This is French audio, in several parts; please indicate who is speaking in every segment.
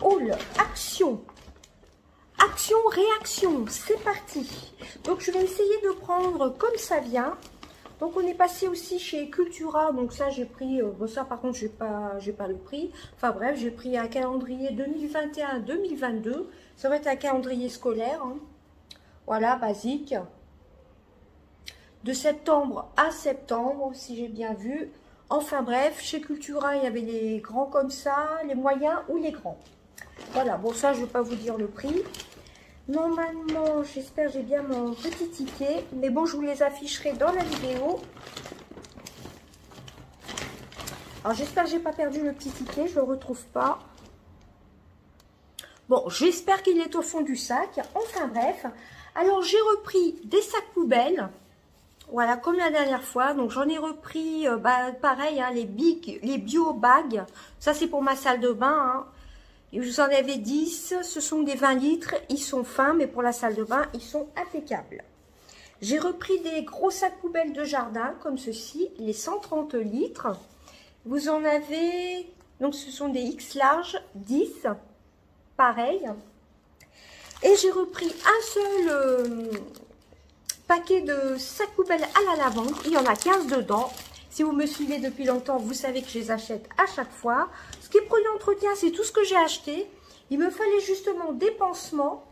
Speaker 1: haul action. Action, réaction, c'est parti. Donc je vais essayer de prendre comme ça vient. Donc on est passé aussi chez Cultura, donc ça j'ai pris, bon ça par contre j'ai pas le prix. Enfin bref, j'ai pris un calendrier 2021-2022. Ça va être un calendrier scolaire, hein. Voilà, basique. De septembre à septembre, si j'ai bien vu. Enfin bref, chez Cultura, il y avait les grands comme ça, les moyens ou les grands. Voilà, bon ça je ne vais pas vous dire le prix. Normalement, j'espère que j'ai bien mon petit ticket. Mais bon, je vous les afficherai dans la vidéo. Alors j'espère que j'ai pas perdu le petit ticket, je ne le retrouve pas. Bon, j'espère qu'il est au fond du sac. Enfin bref, alors j'ai repris des sacs poubelles. Voilà, comme la dernière fois. Donc, j'en ai repris, pareil, hein, les bio bags. Ça, c'est pour ma salle de bain. Hein. Et vous en avez 10. Ce sont des 20 litres. Ils sont fins, mais pour la salle de bain, ils sont impeccables. J'ai repris des gros sacs poubelles de jardin, comme ceci, les 130 litres. Vous en avez, donc ce sont des X large, 10. Pareil. Et j'ai repris un seul... paquet de sacs poubelles à la lavande, il y en a 15 dedans. Si vous me suivez depuis longtemps, vous savez que je les achète à chaque fois. Ce qui est produit d'entretien, c'est tout ce que j'ai acheté. Il me fallait justement des pansements.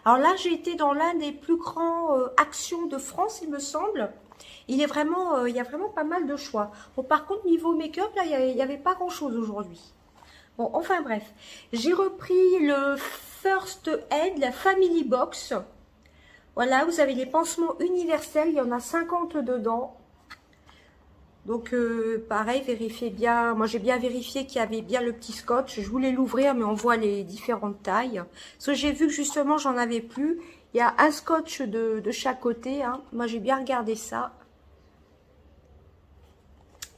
Speaker 1: Alors là, j'ai été dans l'un des plus grands actions de France, il me semble. Il y a vraiment pas mal de choix. Bon, par contre, niveau make-up, là, il n'y avait pas grand-chose aujourd'hui. Bon, enfin bref. J'ai repris le First Aid, la Family Box. Voilà, vous avez les pansements universels, il y en a 50 dedans. Donc, pareil, vérifiez bien. Moi, j'ai bien vérifié qu'il y avait bien le petit scotch. Je voulais l'ouvrir, mais on voit les différentes tailles. Parce que j'ai vu que justement, j'en avais plus. Il y a un scotch de chaque côté. Hein. Moi, j'ai bien regardé ça.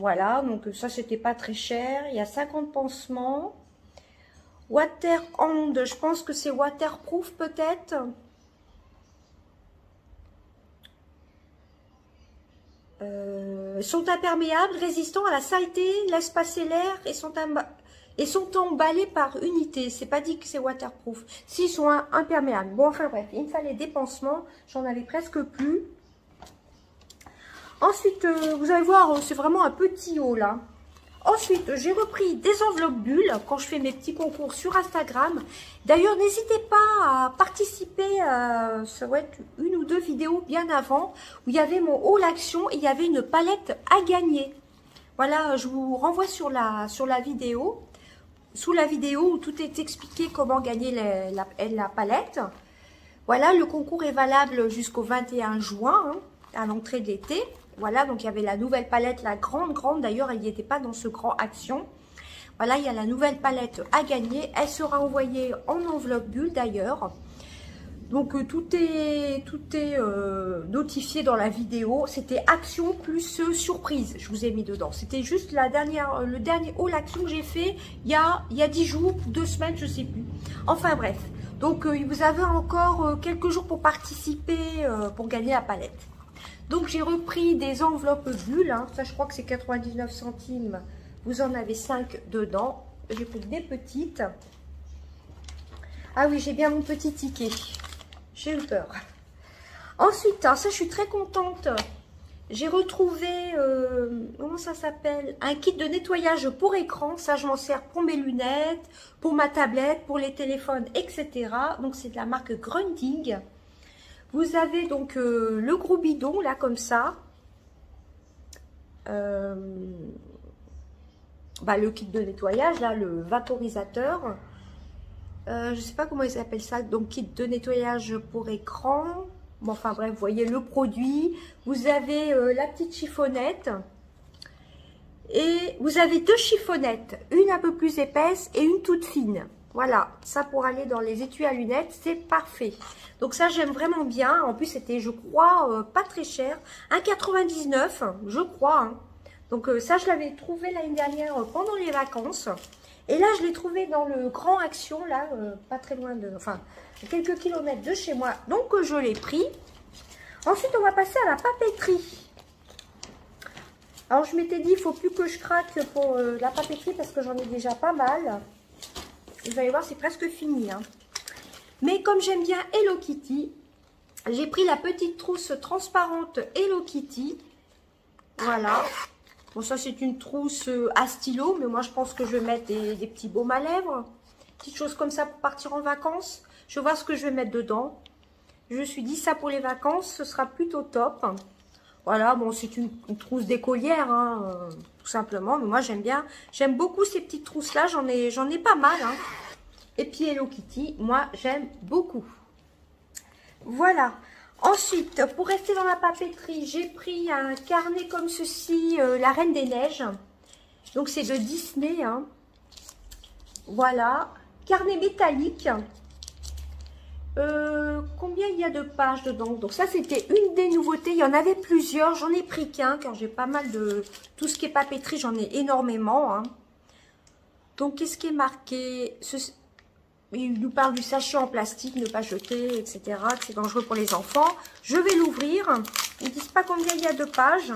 Speaker 1: Voilà, donc ça, c'était pas très cher. Il y a 50 pansements. Water Hand, je pense que c'est waterproof peut-être. Sont imperméables, résistants à la saleté, laissent passer l'air et sont emballés par unité. C'est pas dit que c'est waterproof. S'ils sont imperméables. Bon, enfin bref, il me fallait des pansements. J'en avais presque plus. Ensuite, vous allez voir, c'est vraiment un petit haut là. Ensuite, j'ai repris des enveloppes bulles quand je fais mes petits concours sur Instagram. D'ailleurs, n'hésitez pas à participer, ça va être une ou deux vidéos bien avant, où il y avait mon haul action et il y avait une palette à gagner. Voilà, je vous renvoie sur la vidéo, sous la vidéo où tout est expliqué comment gagner la palette. Voilà, le concours est valable jusqu'au 21 juin, hein, à l'entrée de l'été. Voilà, donc il y avait la nouvelle palette, la grande. D'ailleurs, elle n'y était pas dans ce grand action. Voilà, il y a la nouvelle palette à gagner. Elle sera envoyée en enveloppe bulle d'ailleurs. Donc, tout est notifié dans la vidéo. C'était action plus surprise, je vous ai mis dedans. C'était juste le dernier haul action que j'ai fait il y a 10 jours, 2 semaines, je ne sais plus. Enfin bref, donc vous avez encore quelques jours pour participer, pour gagner la palette. Donc, j'ai repris des enveloppes bulles. Hein. Ça, je crois que c'est 99 centimes. Vous en avez 5 dedans. J'ai pris des petites. Ah oui, j'ai bien mon petit ticket. J'ai eu peur. Ensuite, hein, ça, je suis très contente. J'ai retrouvé, comment ça s'appelle? Un kit de nettoyage pour écran. Ça, je m'en sers pour mes lunettes, pour ma tablette, pour les téléphones, etc. Donc, c'est de la marque Grundig. Vous avez donc le gros bidon, là, comme ça. Le kit de nettoyage, là, le vaporisateur. Je ne sais pas comment ils appellent ça. Donc, kit de nettoyage pour écran. Bon, enfin, bref, vous voyez le produit. Vous avez la petite chiffonnette. Et vous avez 2 chiffonnettes. Une un peu plus épaisse et une toute fine. Voilà, ça pour aller dans les étuis à lunettes, c'est parfait. Donc ça, j'aime vraiment bien. En plus, c'était, je crois, pas très cher. 1,99 €, je crois. Hein. Donc ça, je l'avais trouvé l'année dernière pendant les vacances. Et là, je l'ai trouvé dans le Grand Action, là, pas très loin de... Enfin, quelques kilomètres de chez moi. Donc, je l'ai pris. Ensuite, on va passer à la papeterie. Alors, je m'étais dit, il ne faut plus que je craque pour la papeterie parce que j'en ai déjà pas mal. Vous allez voir, c'est presque fini. Hein. Mais comme j'aime bien Hello Kitty, j'ai pris la petite trousse transparente Hello Kitty. Voilà. Bon, ça, c'est une trousse à stylo, mais moi, je pense que je vais mettre des petits baumes à lèvres. Petites choses comme ça pour partir en vacances. Je vais voir ce que je vais mettre dedans. Je me suis dit, ça pour les vacances, ce sera plutôt top. Voilà, bon, c'est une trousse d'écolière, hein, tout simplement. Mais moi, j'aime bien. J'aime beaucoup ces petites trousses-là. J'en ai pas mal. Hein. Et puis, Hello Kitty, moi, j'aime beaucoup. Voilà. Ensuite, pour rester dans la papeterie, j'ai pris un carnet comme ceci, La Reine des Neiges. Donc, c'est de Disney. Hein. Voilà. Carnet métallique. Combien il y a de pages dedans? Donc, ça, c'était une des nouveautés. Il y en avait plusieurs. J'en ai pris qu'un, car j'ai pas mal de... Tout ce qui est papeterie, j'en ai énormément. Hein. Donc, qu'est-ce qui est marqué? Il nous parle du sachet en plastique, ne pas jeter, etc. Que c'est dangereux pour les enfants. Je vais l'ouvrir. Ils ne disent pas combien il y a de pages.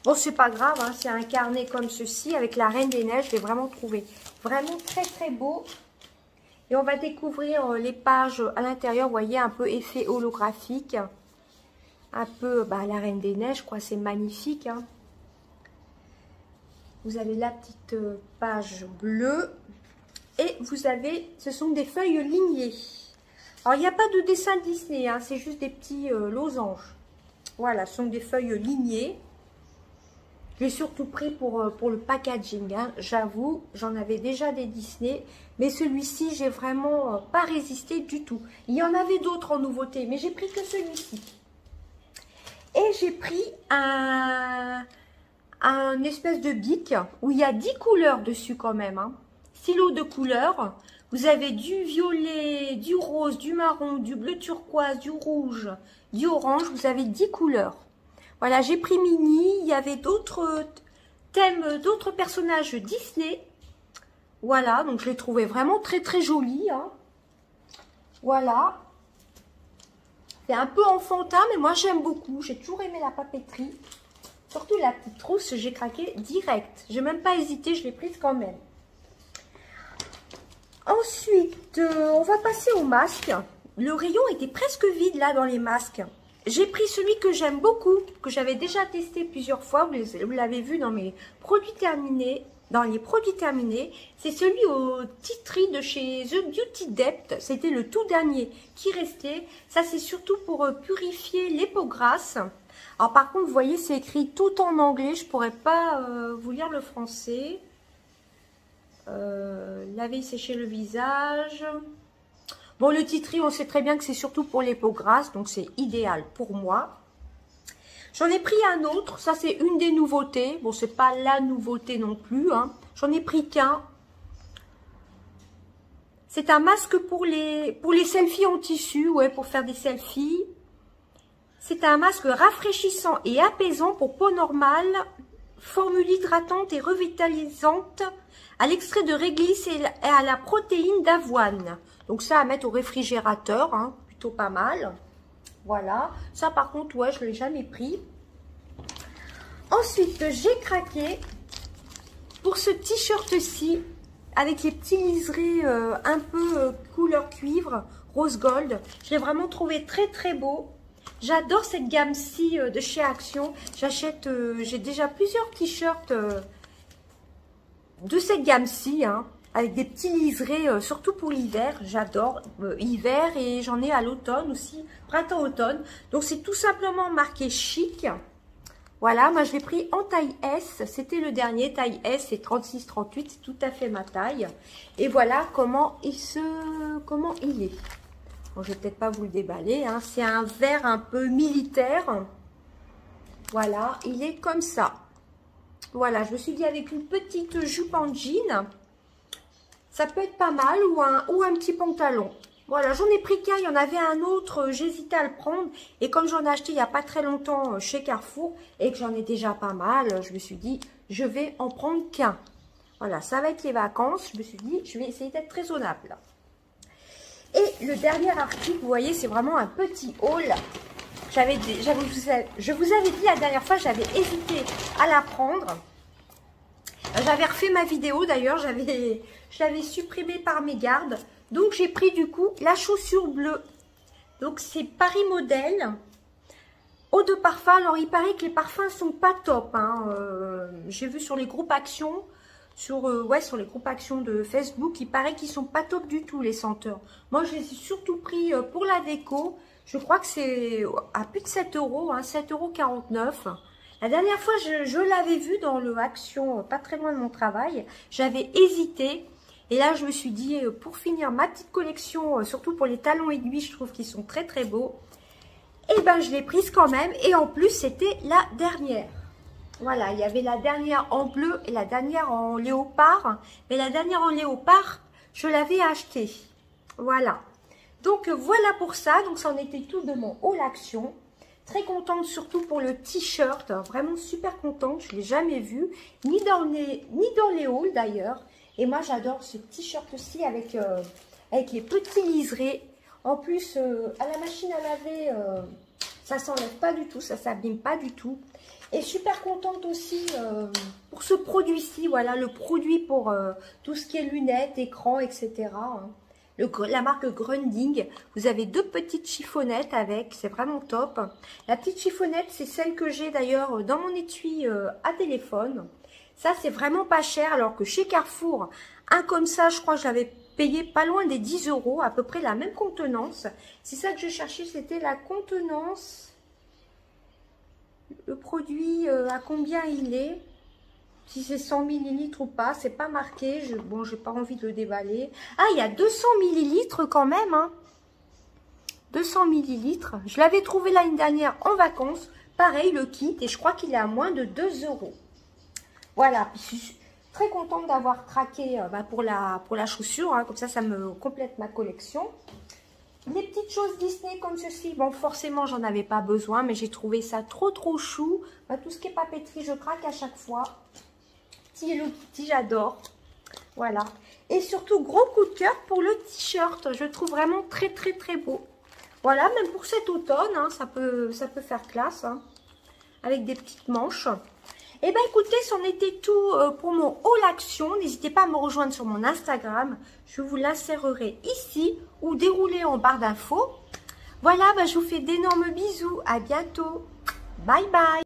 Speaker 1: Bon, c'est pas grave. Hein, c'est un carnet comme ceci avec la Reine des Neiges. Je l'ai vraiment trouvé vraiment très, très beau. Et on va découvrir les pages à l'intérieur. Vous voyez, un peu effet holographique. Un peu la Reine des Neiges, quoi. C'est magnifique. Hein. Vous avez la petite page bleue. Et vous avez, ce sont des feuilles lignées. Alors, il n'y a pas de dessin Disney, hein, c'est juste des petits losanges. Voilà, ce sont des feuilles lignées. J'ai surtout pris pour le packaging. Hein. J'avoue, j'en avais déjà des Disney. Mais celui-ci, j'ai vraiment pas résisté du tout. Il y en avait d'autres en nouveauté, mais j'ai pris que celui-ci. Et j'ai pris un espèce de bic où il y a 10 couleurs dessus quand même. Hein. Stylo de couleurs, vous avez du violet, du rose, du marron, du bleu turquoise, du rouge, du orange, vous avez 10 couleurs. Voilà, j'ai pris Mini, il y avait d'autres thèmes, d'autres personnages Disney. Voilà, donc je l'ai trouvé vraiment très très joli. Hein. Voilà. C'est un peu enfantin, mais moi j'aime beaucoup, j'ai toujours aimé la papeterie. Surtout la petite trousse, j'ai craqué direct. J'ai même pas hésité, je l'ai prise quand même. Ensuite, on va passer aux masques. Le rayon était presque vide là dans les masques. J'ai pris celui que j'aime beaucoup, que j'avais déjà testé plusieurs fois. Vous l'avez vu dans mes produits terminés. Dans les produits terminés, c'est celui au titri de chez The Beauty Depth. C'était le tout dernier qui restait. Ça, c'est surtout pour purifier les peaux grasses. Alors par contre, vous voyez, c'est écrit tout en anglais. Je pourrais pas vous lire le français. Laver, sécher le visage. Bon, le titri, on sait très bien que c'est surtout pour les peaux grasses, donc c'est idéal pour moi. J'en ai pris un autre, ça c'est une des nouveautés. Bon, c'est pas la nouveauté non plus. Hein. J'en ai pris qu'un. C'est un masque pour les selfies en tissu, ouais, pour faire des selfies. C'est un masque rafraîchissant et apaisant pour peau normale, formule hydratante et revitalisante à l'extrait de réglisse et à la protéine d'avoine. Donc ça à mettre au réfrigérateur, hein, plutôt pas mal. Voilà, ça par contre, ouais, je ne l'ai jamais pris. Ensuite, j'ai craqué pour ce t-shirt-ci avec les petits liserés un peu couleur cuivre, rose gold. Je l'ai vraiment trouvé très très beau. J'adore cette gamme-ci de chez Action. J'achète, j'ai déjà plusieurs t-shirts de cette gamme-ci, hein, avec des petits liserés, surtout pour l'hiver. J'adore hiver et j'en ai à l'automne aussi, printemps-automne. Donc c'est tout simplement marqué chic. Voilà, moi je l'ai pris en taille S. C'était le dernier, taille S, c'est 36-38, c'est tout à fait ma taille. Et voilà comment il est. Bon, je vais peut-être pas vous le déballer, hein. C'est un vert un peu militaire. Voilà, il est comme ça. Voilà, je me suis dit avec une petite jupe en jean, ça peut être pas mal, ou un petit pantalon. Voilà, j'en ai pris qu'un, il y en avait un autre, j'hésitais à le prendre. Et comme j'en ai acheté il n'y a pas très longtemps chez Carrefour, et que j'en ai déjà pas mal, je me suis dit, je vais en prendre qu'un. Voilà, ça va être les vacances, je me suis dit, je vais essayer d'être raisonnable. Et le dernier article, vous voyez, c'est vraiment un petit haul. Je vous avais dit la dernière fois, j'avais hésité à la prendre. J'avais refait ma vidéo d'ailleurs, je l'avais supprimée par mégarde. Donc j'ai pris du coup la chaussure bleue. Donc c'est Paris Modèle. Eau de parfum. Alors il paraît que les parfums sont pas top. Hein. J'ai vu sur les groupes actions, sur les groupes actions de Facebook, il paraît qu'ils sont pas top du tout les senteurs. Moi je les ai surtout pris pour la déco. Je crois que c'est à plus de 7 euros, hein, 7,49 €. La dernière fois, je l'avais vu dans le Action, pas très loin de mon travail. J'avais hésité. Et là, je me suis dit, pour finir ma petite collection, surtout pour les talons aiguilles, je trouve qu'ils sont très très beaux. Et ben, je l'ai prise quand même. Et en plus, c'était la dernière. Voilà, il y avait la dernière en bleu et la dernière en léopard. Mais la dernière en léopard, je l'avais achetée. Voilà. Donc, voilà pour ça. Donc, ça en était tout de mon haul Action. Très contente surtout pour le t-shirt, vraiment super contente, je ne l'ai jamais vu, ni dans les hauls d'ailleurs. Et moi j'adore ce t-shirt-ci avec les petits liserés. En plus, à la machine à laver, ça ne s'enlève pas du tout, ça ne s'abîme pas du tout. Et super contente aussi pour ce produit-ci, voilà, le produit pour tout ce qui est lunettes, écran, etc. Hein. La marque Grundig, vous avez 2 petites chiffonnettes avec, c'est vraiment top. La petite chiffonnette, c'est celle que j'ai d'ailleurs dans mon étui à téléphone. Ça, c'est vraiment pas cher, alors que chez Carrefour, un comme ça, je crois que je l'avais payé pas loin des 10 €, à peu près la même contenance. C'est ça que je cherchais, c'était la contenance. Le produit, à combien il est? Si c'est 100 ml ou pas, c'est pas marqué. Bon, j'ai pas envie de le déballer. Ah, il y a 200 ml quand même. Hein. 200 ml. Je l'avais trouvé l'année dernière en vacances. Pareil, le kit. Et je crois qu'il est à moins de 2 €. Voilà. Je suis très contente d'avoir craqué pour la chaussure. Hein. Comme ça me complète ma collection. Les petites choses Disney comme ceci, bon forcément j'en avais pas besoin, mais j'ai trouvé ça trop chou. Tout ce qui est papeterie, je craque à chaque fois. Hello Kitty, j'adore. Voilà. Et surtout, gros coup de cœur pour le t-shirt. Je le trouve vraiment très beau. Voilà, même pour cet automne, hein, ça peut faire classe. Hein, avec des petites manches. Et bien écoutez, c'en était tout pour mon haul Action. N'hésitez pas à me rejoindre sur mon Instagram. Je vous l'insérerai ici ou dérouler en barre d'infos. Voilà, je vous fais d'énormes bisous. À bientôt. Bye bye.